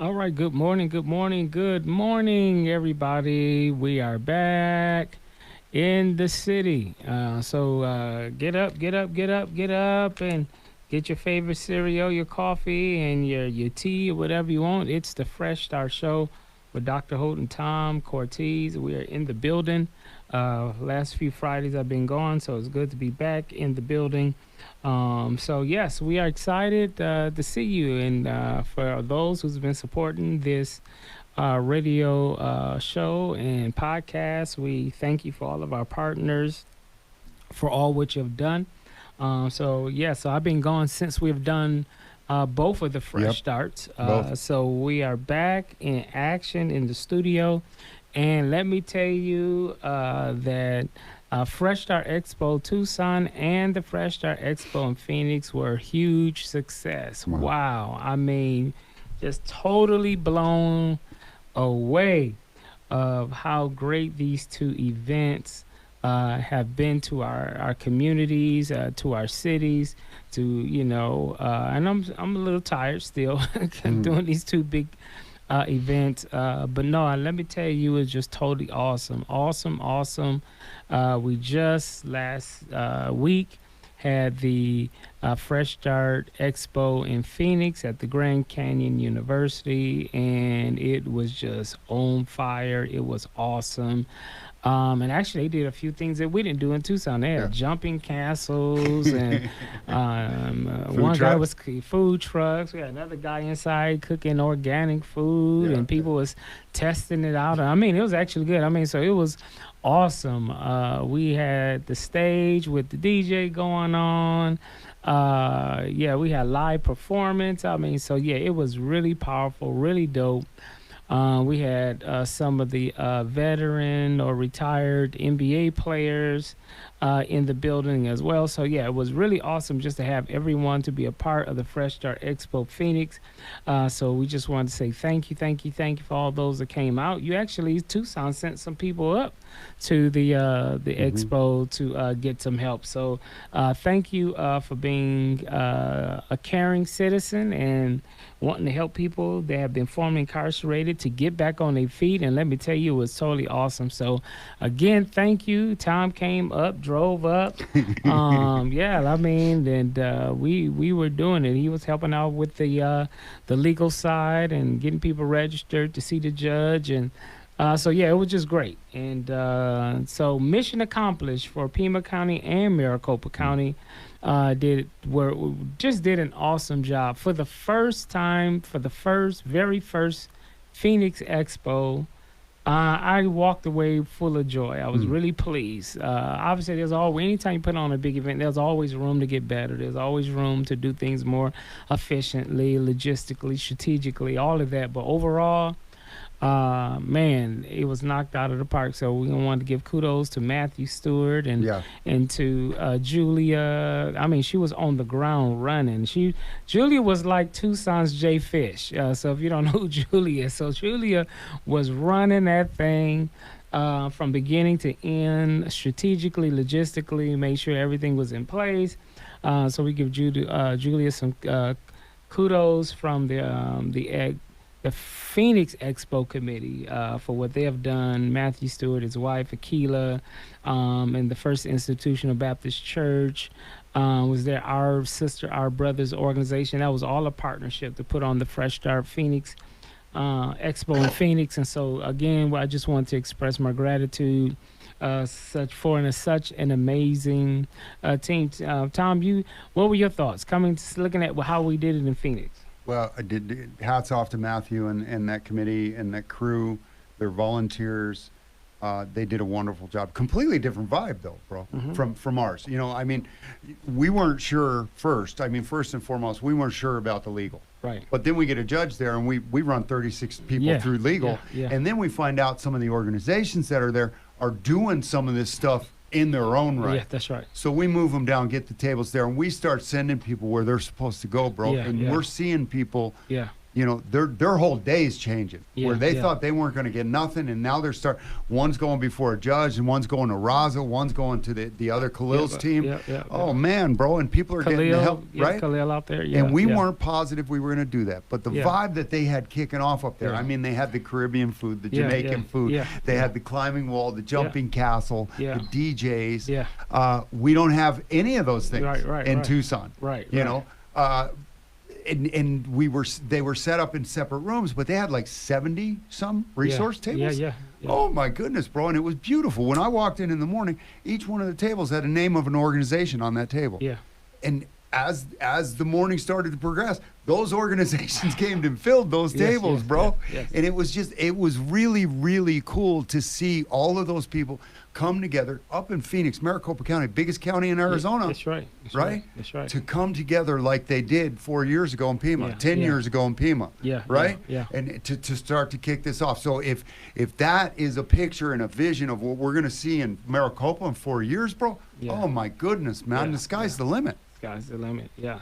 All right, good morning, good morning, good morning, everybody. We are back in the city. So get up, get up, get up, get up, and get your favorite cereal, your coffee, and your tea, or whatever you want. It's the Fresh Start Show with Dr. Holt and Tom Cortez. We are in the building. Last few Fridays I've been gone, so it's good to be back in the building. So yes, we are excited to see you, and for those who's been supporting this radio show and podcast, we thank you for all of our partners for all what you've done. So I've been gone since we've done both of the fresh Yep, starts. both. So we are back in action in the studio, and let me tell you that Fresh Start Expo Tucson and the Fresh Start Expo in Phoenix were a huge success. Wow. Wow. I mean, just totally blown away of how great these two events have been to our communities, to our cities, to and I'm a little tired still Mm. doing these two big events, but no, let me tell you, it was just totally awesome, awesome, awesome. We just last week had the Fresh Start Expo in Phoenix at the Grand Canyon University, and it was just on fire. It was awesome. And actually, they did a few things that we didn't do in Tucson. They Yeah. had jumping castles, and Food one guy trucks. was food trucks. We had another guy inside cooking organic food, Yeah. and people was testing it out. I mean, it was actually good. I mean, so it was awesome. We had the stage with the DJ going on. Yeah, we had live performance. I mean, so yeah, it was really powerful, really dope. We had some of the veteran or retired NBA players in the building as well. So, yeah, it was really awesome just to have everyone to be a part of the Fresh Start Expo Phoenix. So, we just wanted to say thank you, thank you, thank you for all those that came out. You actually, Tucson sent some people up to the Mhm. expo to get some help. So, thank you for being a caring citizen and wanting to help people that have been formerly incarcerated to get back on their feet. And let me tell you, it was totally awesome. So, again, thank you. Tom came up, drove up. Yeah, I mean, and we were doing it. He was helping out with the legal side and getting people registered to see the judge. And so, yeah, it was just great. And so, mission accomplished for Pima County and Maricopa County. Did an awesome job for the first time, for the very first Phoenix Expo. I walked away full of joy. I was Mm. really pleased. Obviously, there's always anytime you put on a big event, there's always room to get better. There's always room to do things more efficiently, logistically, strategically, all of that. But overall, man, it was knocked out of the park. So we want to give kudos to Matthew Stewart Yeah. and to Julia. I mean, she was on the ground running. Julia was like Tucson's Jay Fish. So if you don't know who Julia is, so Julia was running that thing. From beginning to end, strategically, logistically, made sure everything was in place. So we give Julia some kudos from the Phoenix Expo Committee for what they have done. Matthew Stewart, his wife, Akila, and the First Institutional Baptist Church was there. Our sister, our brothers organization. That was all a partnership to put on the Fresh Start Phoenix Expo in Phoenix. And so, again, I just want to express my gratitude such an amazing team. Tom, what were your thoughts looking at how we did it in Phoenix? Well, I did. Hats off to Matthew and that committee and that crew. Their volunteers. They did a wonderful job. Completely different vibe, though, bro, Hmm. from ours. I mean, we weren't sure first. I mean, first and foremost, we weren't sure about the legal. Right. But then we get a judge there, and we run 36 people Yeah, through legal, yeah. and then we find out some of the organizations that are there are doing some of this stuff in their own right. Yeah, that's right. So we move them down, get the tables there, and we start sending people where they're supposed to go, bro. Yeah, and yeah. we're seeing people, Yeah. you know, their whole day is changing. Yeah, Where they yeah. thought they weren't going to get nothing, and now one's going before a judge, and one's going to Raza, one's going to the other Khalil's team. Oh man, bro, and people are getting the help, right? Khalil out there, yeah. And we yeah. weren't positive we were going to do that, but the Yeah. vibe that they had kicking off up there. Yeah. I mean, they had the Caribbean food, the Yeah, Jamaican yeah, food. yeah, They yeah. had the climbing wall, the jumping castle, Yeah. the DJs. Yeah. We don't have any of those things Right, in right. Tucson. Right, You right. know, and they were set up in separate rooms, but they had like 70 some resource tables. Yeah. Oh my goodness, bro! And it was beautiful. When I walked in the morning, each one of the tables had a name of an organization on that table. Yeah. And as the morning started to progress, those organizations came and filled those Yes, tables, yes, bro. yes. And it was really, really cool to see all of those people come together up in Phoenix, Maricopa County, biggest county in Arizona. That's right. That's right? That's right. To come together like they did 4 years ago in Pima, Yeah, 10 yeah. years ago in Pima. Yeah, Right? yeah. And to start to kick this off. So if that is a picture and a vision of what we're going to see in Maricopa in 4 years, bro, Yeah. oh my goodness, man, Yeah, the sky's the limit. Sky's the limit. Yeah.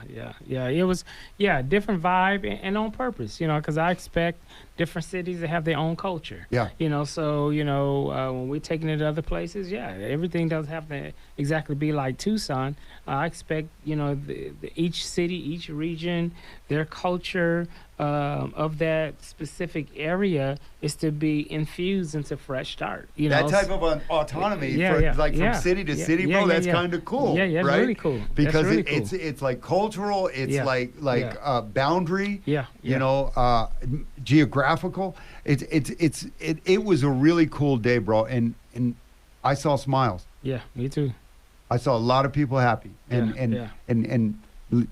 It was, different vibe and on purpose, because I expect different cities to have their own culture. Yeah. So, when we're taking it to other places, everything doesn't have to exactly be like Tucson. I expect, each city, each region, their culture of that specific area is to be infused into Fresh Start. That type of autonomy, Yeah, from yeah. city to Yeah, city, yeah, bro. yeah, That's yeah. kind of cool. Yeah, it's right? really cool. That's Because really cool. it's like cultural. It's Yeah, like yeah. boundary. Yeah, You know, geographical. It was a really cool day, bro. And I saw smiles. Yeah, me too. I saw a lot of people happy, Yeah. and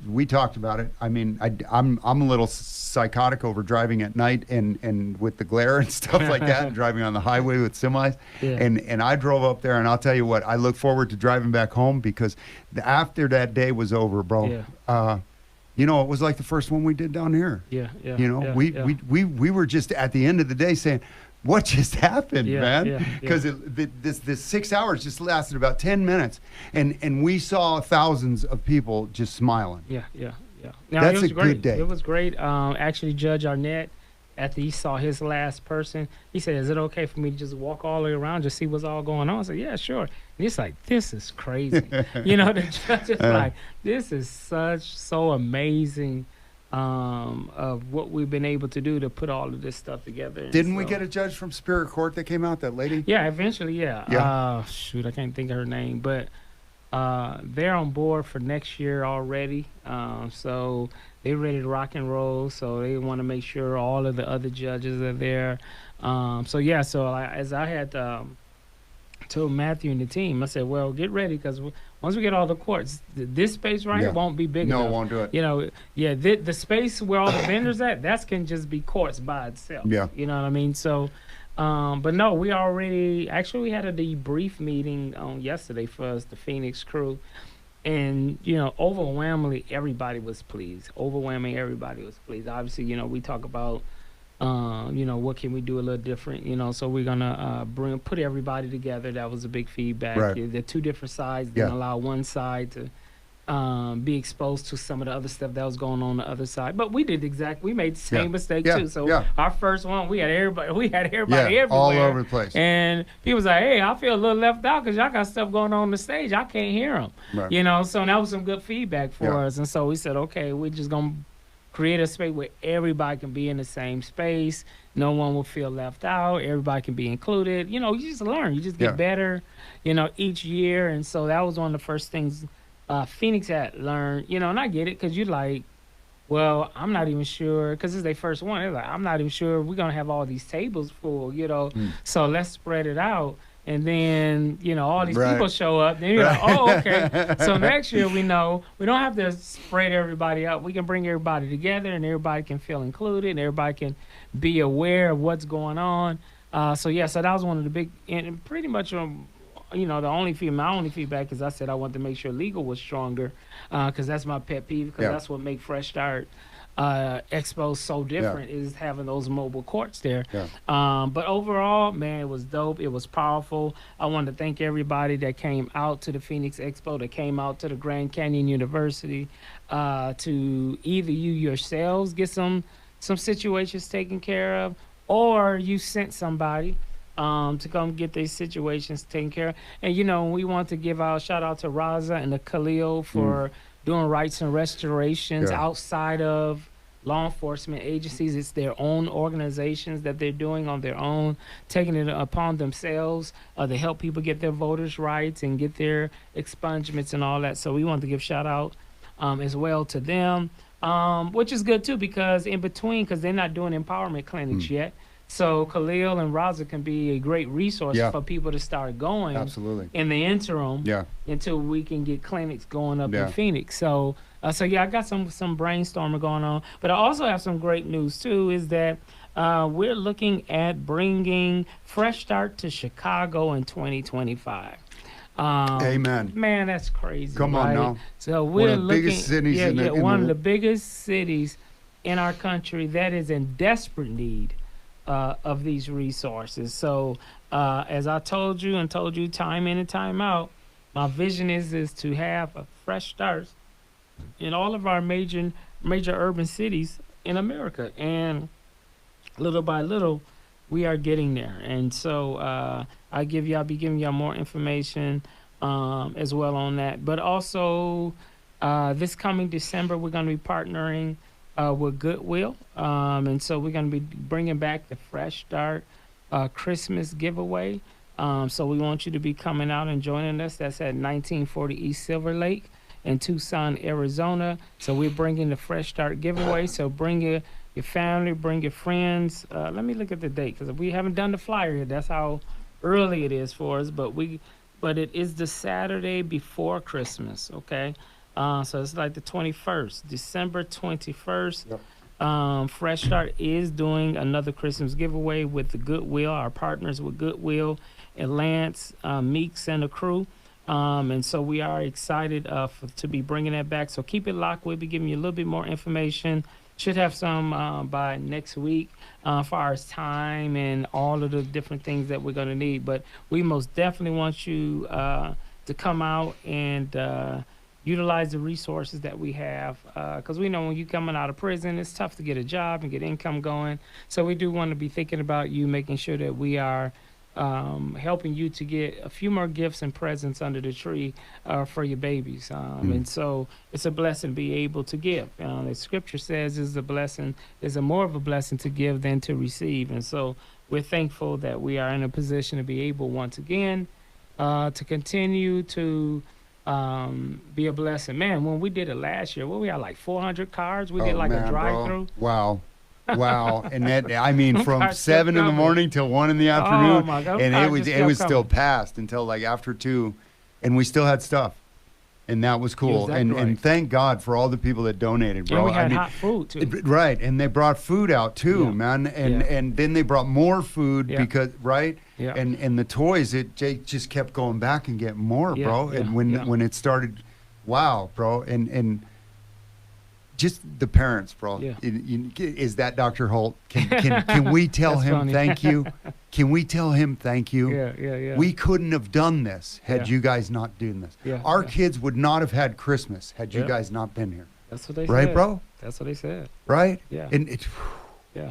we talked about it. I mean, I'm a little psychotic over driving at night and with the glare and stuff like that, and driving on the highway with semis. Yeah. And I drove up there, and I'll tell you what, I look forward to driving back home because after that day was over, bro. Yeah. It was like the first one we did down here. Yeah. We were just at the end of the day saying, what just happened, Yeah, man? yeah, Because this 6 hours just lasted about 10 minutes, and we saw thousands of people just smiling. Yeah. That's it was a great. good day. It was great. Actually, Judge Arnett, after he saw his last person, he said, "Is it okay for me to just walk all the way around, just see what's all going on?" I said, "Yeah, sure." And he's like, "This is crazy." The judge is like, "This is so amazing." Of what we've been able to do to put all of this stuff together. And Didn't we so- get a judge from Superior Court that came out, that lady? Yeah, eventually, yeah. Yeah. Shoot, I can't think of her name, but they're on board for next year already. So they're ready to rock and roll. So they want to make sure all of the other judges are there. As I had told Matthew and the team, I said, well, get ready because once we get all the courts, this space right here won't be big enough. No, it won't do it. The space where all the vendors at, that can just be courts by itself. Yeah. You know what I mean? So, but no, we had a debrief meeting on yesterday for us, the Phoenix crew. And, overwhelmingly, everybody was pleased. Obviously, we talk about, what can we do a little different, so we're going to put everybody together. That was a big feedback. Right. The two different sides didn't allow one side to be exposed to some of the other stuff that was going on the other side. But we made the same mistake too. So our first one, we had everybody everywhere. All over the place. And people was like, hey, I feel a little left out because y'all got stuff going on the stage. I can't hear them. Right. So that was some good feedback for us. And so we said, okay, we're just going to create a space where everybody can be in the same space. No one will feel left out. Everybody can be included. You just learn. You just get better, each year. And so that was one of the first things Phoenix had learned, and I get it because you're like, well, I'm not even sure because it's their first one. They're like, I'm not even sure we're going to have all these tables full, so let's spread it out. And then, all these people show up. Then you're like, oh, okay. So next year we know we don't have to spread everybody out. We can bring everybody together and everybody can feel included and everybody can be aware of what's going on. So that was one of the big, and pretty much, my only feedback is I said I wanted to make sure legal was stronger because that's my pet peeve because that's what makes Fresh Start Expo so different is having those mobile courts there. But overall, man, it was dope. It was powerful. I wanted to thank everybody that came out to the Phoenix Expo, that came out to the Grand Canyon University to either you yourselves get some some situations taken care of, or you sent somebody to come get these situations taken care of. And we want to give our shout out to Raza and the Khalil for doing rights and restorations Yeah. outside of law enforcement agencies. It's their own organizations that they're doing on their own, taking it upon themselves to help people get their voters' rights and get their expungements and all that. So we want to give shout out as well to them, which is good too, because in between, because they're not doing empowerment clinics yet. So Khalil and Raza can be a great resource Yeah. for people to start going Absolutely. in the interim Yeah. until we can get clinics going up Yeah. in Phoenix. So yeah, I got some brainstorming going on, but I also have some great news too. Is that we're looking at bringing Fresh Start to Chicago in 2025. Amen. Man, that's crazy. Come on right? now. So we're of the looking, biggest cities yeah, in the- yeah, in one the of the wo- biggest cities in our country that is in desperate need of these resources. So as I told you time in and time out, my vision is to have a fresh start in all of our major urban cities in America, and little by little we are getting there. And so I'll be giving y'all more information as well on that. But also this coming December we're going to be partnering with Goodwill, and so we're going to be bringing back the Fresh Start Christmas giveaway. So we want you to be coming out and joining us. That's at 1940 East Silver Lake in Tucson, Arizona. So we're bringing the Fresh Start giveaway. So bring your family, bring your friends. Let me look at the date, because we haven't done the flyer yet. That's how early it is for us. But it is the Saturday before Christmas. Okay. So it's like the 21st, December 21st. Yep. Fresh Start is doing another Christmas giveaway with the Goodwill, our partners with Goodwill and Lance, Meeks, and the crew. And so we are excited to be bringing that back. So keep it locked. We'll be giving you a little bit more information. Should have some by next week as far as time and all of the different things that we're going to need. But we most definitely want you to come out and utilize the resources that we have, because we know when you're coming out of prison, it's tough to get a job and get income going. So we do want to be thinking about you, making sure that we are helping you to get a few more gifts and presents under the tree for your babies. And so it's a blessing to be able to give. The scripture says is a more of a blessing to give than to receive. And so we're thankful that we are in a position to be able once again to continue to be a blessing. Man, when we did it last year, we had like 400 cars. We did like a drive-through. Wow. And that, I mean, from Cars kept 7 in the coming. morning till 1 in the afternoon. Oh my God, And cars just it was kept still coming. past until like after 2, and we still had stuff. And that was cool. that And great? thank God for all the people that donated, bro. And we had I mean, hot food too. right, and they brought food out too, Yeah. man. And Yeah. and then they brought more food Yeah. because right? Yeah. And the toys, Jake just kept going back and getting more, Yeah, bro. yeah, And when yeah. when it started, wow, bro. And just the parents, bro. Yeah. Is that Dr. Holt? Can we tell That's him funny. thank you? Can we tell him thank you? Yeah. We couldn't have done this had Yeah. you guys not done this. Yeah, Our yeah. kids would not have had Christmas had you Yeah. guys not been here. That's what they Right, said. bro? That's what they said. Right? Yeah. And it, Yeah.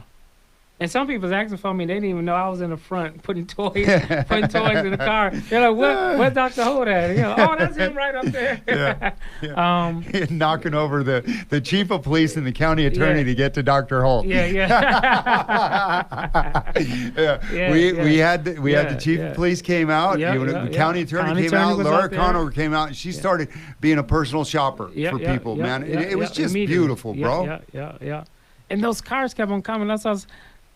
And some people's asking for me. They didn't even know I was in the front putting toys in the car. They're like, where's Dr. Holt at? Oh, that's him right up there. Yeah. Knocking over the chief of police and the county attorney Yeah. to get to Dr. Holt. Yeah. Yeah. Yeah, We had the Yeah, chief yeah. of police came out. Yeah, The yeah. county attorney County came attorney out. was Laura out there. Conover came out, and she started being a personal shopper for people, man. It was just immediately. beautiful, bro. Yeah. And those cars kept on coming.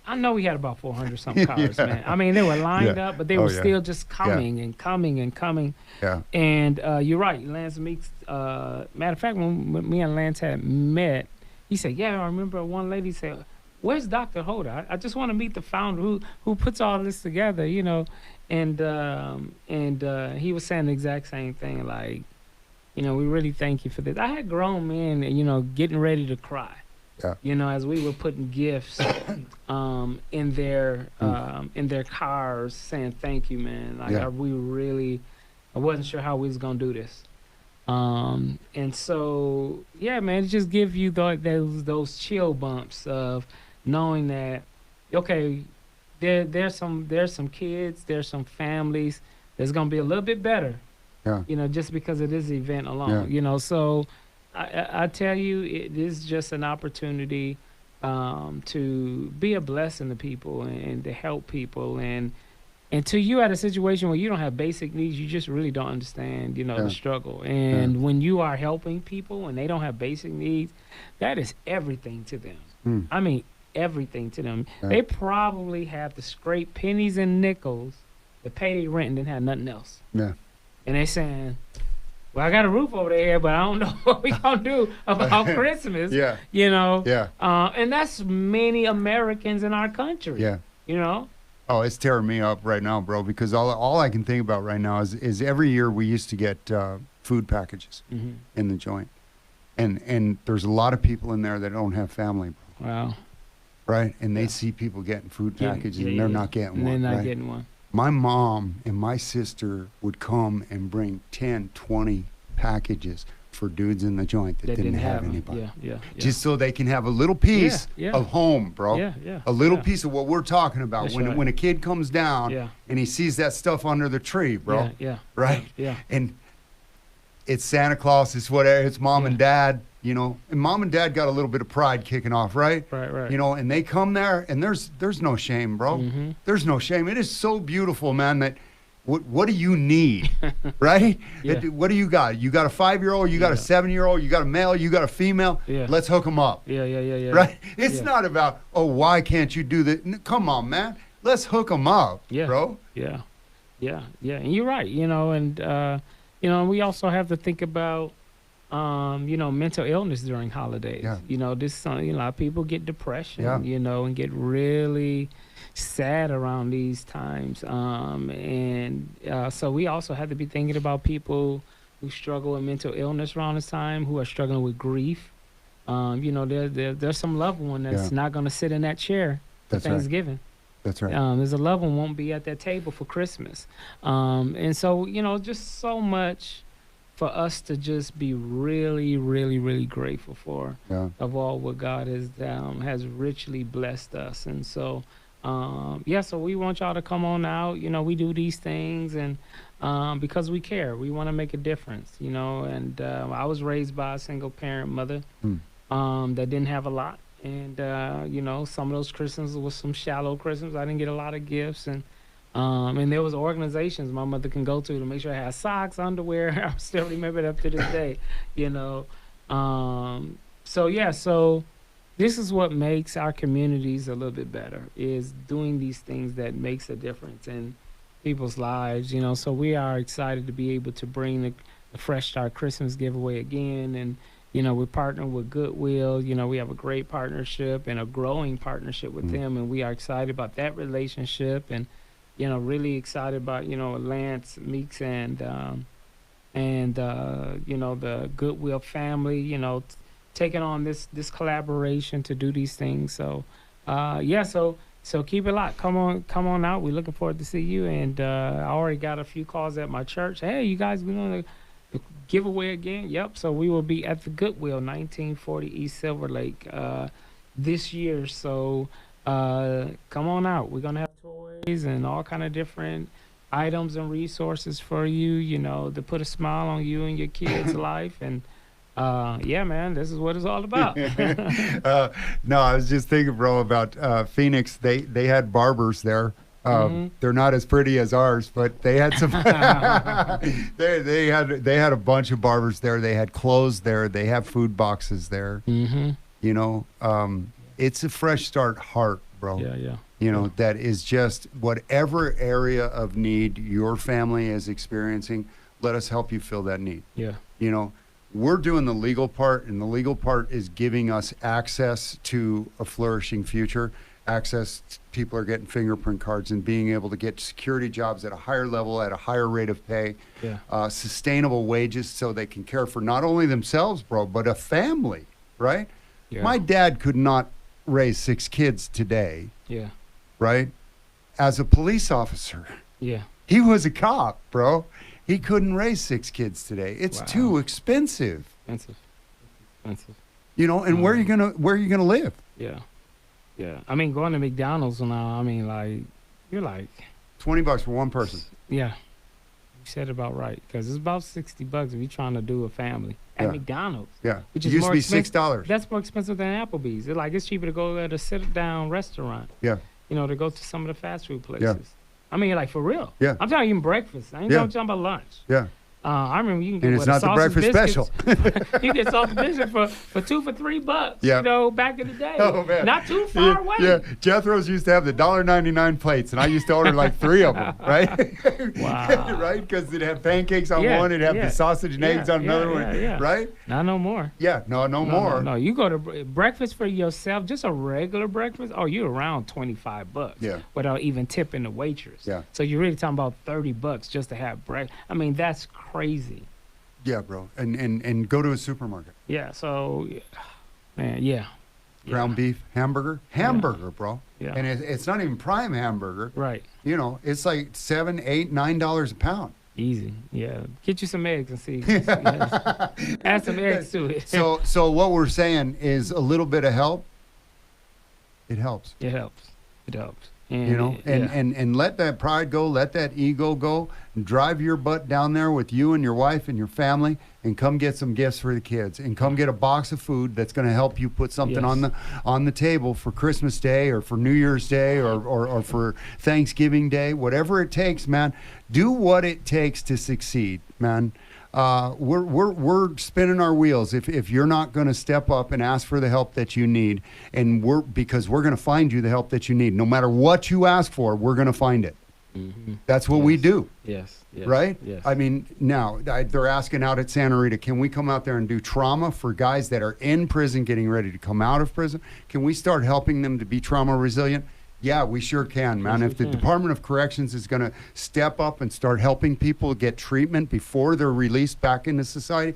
I know we had about 400 something cars, Yeah. man. I mean, they were lined Yeah. up, but they Oh, were yeah. still just coming and coming and coming. Yeah. And you're right, Lance Meeks. Matter of fact, when me and Lance had met, he said, "Yeah, I remember one lady said, 'Where's Dr. Holt? I just want to meet the founder who puts all this together, you know.'" And he was saying the exact same thing, like, we really thank you for this. I had grown men, getting ready to cry. Yeah. As we were putting gifts in their cars, saying thank you, man. Like Yeah. I wasn't sure how we was gonna do this. And so yeah, man, it just give you those chill bumps of knowing that, okay, there's some kids, there's some families that's gonna be a little bit better, Yeah. just because of this event alone, Yeah. So I tell you, it is just an opportunity to be a blessing to people and to help people and until you at a situation where you don't have basic needs, you just really don't understand, Yeah. the struggle. And when you are helping people and they don't have basic needs, that is everything to them. Hmm. I mean, everything to them. Yeah. They probably have to scrape pennies and nickels to pay their rent and then have nothing else. Yeah. And they saying, well, I got a roof over there, but I don't know what we gonna do about Christmas. Yeah. Yeah. And that's many Americans in our country. Yeah. You know. Oh, it's tearing me up right now, bro, because all I can think about right now is every year we used to get food packages Mm-hmm. in the joint. And there's a lot of people in there that don't have family, bro, Wow. right? And they Yeah. see people getting food Yeah, packages yeah, and they're yeah. not getting And one, they're not right? getting one. My mom and my sister would come and bring 10, 20 packages for dudes in the joint that didn't have them. anybody. Yeah. Just so they can have a little piece Yeah. of home, bro. Yeah. A little yeah. piece of what we're talking about. That's When right. when a kid comes down Yeah. and he sees that stuff under the tree, bro, Yeah. right? Yeah. And it's Santa Claus, it's whatever, it's mom and dad, and mom and dad got a little bit of pride kicking off, right? Right. And they come there and there's no shame, bro. Mhm. There's no shame. It is so beautiful, man, that what do you need, right? Yeah. What do you got? You got a 5-year-old, you got a Yeah. 7-year-old, you got a male, you got a female. Yeah. Let's hook them up, Yeah. right? It's Yeah. not about, oh, why can't you do that? Come on, man. Let's hook them up, Yeah. bro. Yeah. And you're right, and we also have to think about mental illness during holidays. Yeah. A lot of people get depression, Yeah. and get really sad around these times. So we also have to be thinking about people who struggle with mental illness around this time, who are struggling with grief. There's some loved one that's Yeah. not going to sit in that chair for That's right. Thanksgiving. That's right. There's a loved one won't be at that table for Christmas. And so, just so much for us to just be really, really, really grateful for Yeah. of all what God has richly blessed us. And so, so we want y'all to come on out. We do these things and because we care. We want to make a difference, and I was raised by a single parent mother that didn't have a lot. And, some of those Christmas was some shallow Christmas. I didn't get a lot of gifts. And there was organizations my mother can go to make sure I had socks, underwear. I still remember it up to this day, So this is what makes our communities a little bit better, is doing these things that makes a difference in people's lives, So we are excited to be able to bring the Fresh Start Christmas giveaway again. And, we're partnering with Goodwill. We have a great partnership and a growing partnership with them. And we are excited about that relationship and, really excited about, Lance Meeks and the Goodwill family, taking on this collaboration to do these things. So, so keep it locked. Come on out. We're looking forward to see you. And I already got a few calls at my church. Hey, you guys, we're going to giveaway again. Yep. So we will be at the Goodwill, 1940 East Silver Lake, this year. So come on out. We're gonna have toys and all kind of different items and resources for you, to put a smile on you and your kids' life. And man, this is what it's all about. No, I was just thinking, bro, about Phoenix. They had barbers there. They're not as pretty as ours, but they had some. they had a bunch of barbers there. They had clothes there. They have food boxes there. Mm-hmm. It's a Fresh Start heart, bro. Yeah. That is just whatever area of need your family is experiencing. Let us help you fill that need. Yeah. We're doing the legal part, and the legal part is giving us access to a flourishing future. People are getting fingerprint cards and being able to get security jobs at a higher level, at a higher rate of pay, sustainable wages so they can care for not only themselves, bro, but a family, right? Yeah. My dad could not raise 6 kids today, Yeah. right? As a police officer. Yeah. He was a cop, bro. He couldn't raise 6 kids today. It's Wow. too expensive. Expensive. And where are you gonna live? Yeah. Yeah. I mean, going to McDonald's now, I mean, like, you're like, $20 for one person. yeah, you said it about right. Because it's about $60 if you're trying to do a family at Yeah. McDonald's. Yeah. Which It is used to more be expensive. $6. That's more expensive than Applebee's. It's cheaper to go at a sit-down restaurant. Yeah. You know, to go to some of the fast food places. I mean, like, for real. Yeah. I'm talking even breakfast. I ain't Yeah. talking about lunch. Yeah. I remember you can get And it's not the sausage breakfast biscuits. special. You get sausage biscuits for $3. Yeah. You know, back in the day. Oh, man. Not too far away. Yeah, Jethro's used to have the $1.99 plates, and I used to order like 3 of them, right? Wow. Right? Because it'd have pancakes on Yeah, one, it'd have yeah. the sausage and eggs Yeah, on another yeah, one, yeah. right? Not no more. Yeah, no more. No, you go to breakfast for yourself, just a regular breakfast. Oh, you're around $25. Yeah. Without even tipping the waitress. Yeah. So you're really talking about $30 just to have breakfast. I mean, that's crazy. Yeah, bro. And go to a supermarket. Yeah. So, man, yeah. Ground beef, hamburger, bro. Yeah. And it's not even prime hamburger. Right. You know, it's like $7, $8, $9 a pound. Easy. Yeah. Get you some eggs and see. Add some eggs to it. So what we're saying is a little bit of help. It helps. It helps. It helps. And You know, yeah. and let that pride go, let that ego go, and drive your butt down there with you and your wife and your family, and come get some gifts for the kids, and come get a box of food that's going to help you put something Yes. on the table for Christmas Day or for New Year's Day or for Thanksgiving Day, whatever it takes, man. Do what it takes to succeed, man. We're spinning our wheels if you're not going to step up and ask for the help that you need, and because we're going to find you the help that you need. No matter what you ask for, we're going to find it. Mm-hmm. That's what we do, Yes. Yes. right? Yes. I mean, now they're asking out at Santa Rita, can we come out there and do trauma for guys that are in prison getting ready to come out of prison? Can we start helping them to be trauma resilient? Yeah, we sure can, man. Yes, If we the can. Department of Corrections is going to step up and start helping people get treatment before they're released back into society,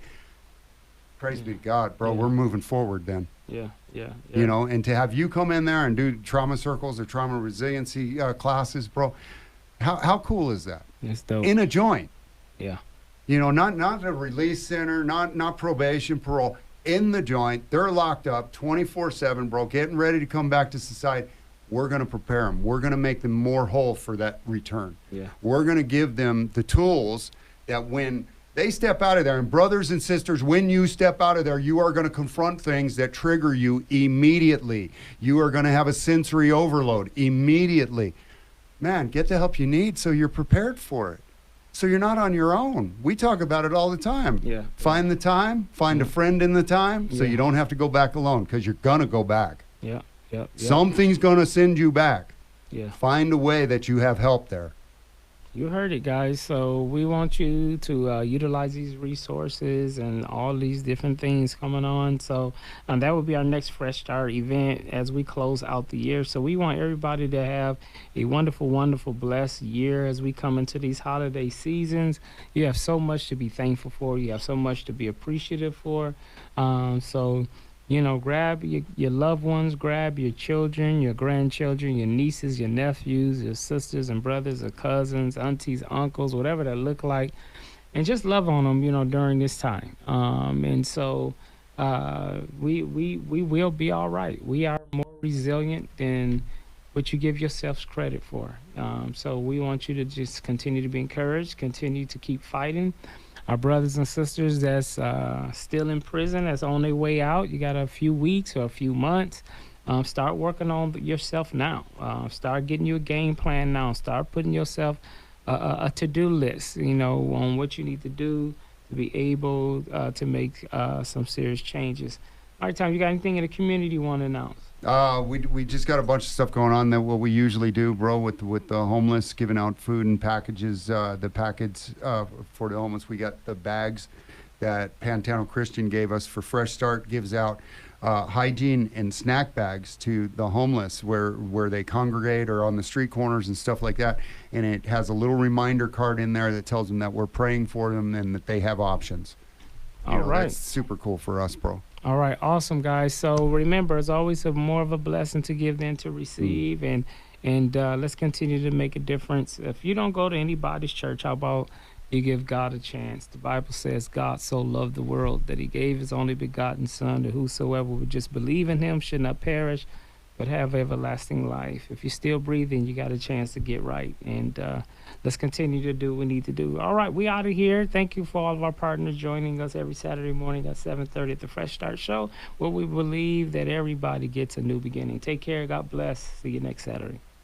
praise be to God, bro. Yeah. We're moving forward then. Yeah. Yeah. You know, and to have you come in there and do trauma circles or trauma resiliency classes, bro, how cool is that? It's dope. In a joint. Yeah. You know, not a release center, not probation, parole. In the joint, they're locked up 24/7, bro, getting ready to come back to society. We're going to prepare them. We're going to make them more whole for that return. Yeah. We're going to give them the tools that when they step out of there, and brothers and sisters, when you step out of there, you are going to confront things that trigger you immediately. You are going to have a sensory overload immediately. Man, get the help you need so you're prepared for it. So you're not on your own. We talk about it all the time. Yeah. Find the time, find a friend in the time, so Yeah. you don't have to go back alone, because you're going to go back. Yeah. Yeah. Yeah. Something's going to send you back. Yeah. Find a way that you have help there. You heard it, guys. So we want you to utilize these resources and all these different things coming on. So that will be our next Fresh Start event as we close out the year. So we want everybody to have a wonderful, wonderful, blessed year as we come into these holiday seasons. You have so much to be thankful for. You have so much to be appreciative for. So you know, grab your loved ones, grab your children, your grandchildren, your nieces, your nephews, your sisters and brothers, or cousins, aunties, uncles, whatever that look like, and just love on them, you know, during this time. And so we will be all right. We are more resilient than what you give yourselves credit for. So we want you to just continue to be encouraged, continue to keep fighting. Our brothers and sisters that's still in prison, that's on their way out, you got a few weeks or a few months. Start working on yourself now. Start getting you a game plan now. Start putting yourself a to-do list, you know, on what you need to do to be able to make some serious changes. All right, Tom, you got anything in the community you want to announce? We just got a bunch of stuff going on that what we usually do, bro, with the homeless, giving out food and packages. The package for the homeless, we got the bags that Pantano Christian gave us for Fresh Start, gives out hygiene and snack bags to the homeless where they congregate or on the street corners and stuff like that. And it has a little reminder card in there that tells them that we're praying for them and that they have options. You All know, right. That's super cool for us, bro. All right, awesome, guys. So remember, it's always more of a blessing to give than to receive, and let's continue to make a difference. If you don't go to anybody's church, how about you give God a chance? The Bible says God so loved the world that he gave his only begotten Son, that whosoever would just believe in him should not perish, but have everlasting life. If you're still breathing, you got a chance to get right. And let's continue to do what we need to do. All right, we out of here. Thank you for all of our partners joining us every Saturday morning at 7:30 at the Fresh Start Show, where we believe that everybody gets a new beginning. Take care. God bless. See you next Saturday.